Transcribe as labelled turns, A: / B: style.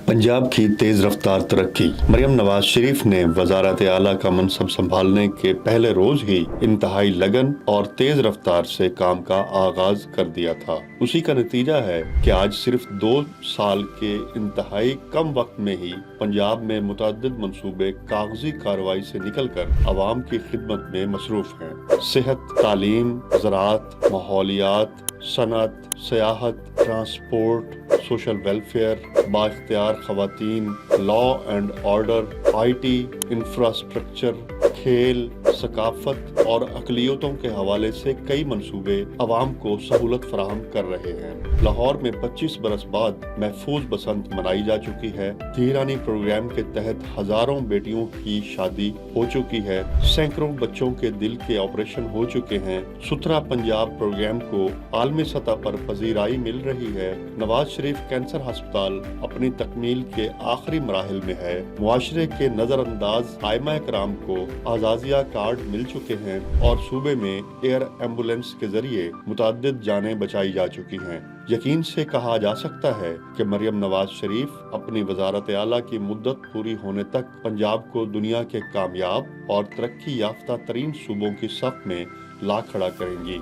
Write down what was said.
A: पंजाब की तेज रफ्तार तरक्की। मरियम नवाज शरीफ ने वजारत आला का मनसब संभालने के पहले रोज ही इंतहाई लगन और तेज रफ्तार से काम का आगाज कर दिया था। उसी का नतीजा है कि आज सिर्फ 2 साल के इंतहाई कम वक्त में ही पंजाब में मुतअद्दिद मंसूबे कागजी कार्रवाई से निकलकर अवाम की खिदमत में मसरूफ हैं। सेहत, तालीम, ज़राअत, माहौलियात, सनअत, सियाहत, ट्रांसपोर्ट, सोशल वेलफेयर, बाइख्तियार खवातीन, law and order, IT, infrastructure, खेल, सकाफत और अकलियतों के हवाले से कई मंसूबे अवाम को सहूलत फराहम कर रहे हैं। लाहौर में 25 बरस बाद महफूज बसंत मनाई जा चुकी है। धीरानी प्रोग्राम के तहत हजारों बेटियों की शादी हो चुकी है। सैकड़ों बच्चों के दिल के ऑपरेशन हो चुके हैं। सुथरा पंजाब प्रोग्राम को आलमी सतह पर पजीराई मिल रही है। नवाज शरीफ कैंसर अस्पताल अपनी तकमील के आखिरी मराहिल में है। मुआशरे के नजरअंदाज आइमा कराम को आजाजिया कार्ड मिल चुके हैं और सूबे में एयर एम्बुलेंस के जरिए मुतअद्दिद जानें बचाई जा चुकी हैं। यकीन से कहा जा सकता है कि मरियम नवाज शरीफ अपनी वजारत आला की मुद्दत पूरी होने तक पंजाब को दुनिया के कामयाब और तरक्की याफ्ता तरीन सूबों की सफ में ला खड़ा करेंगी।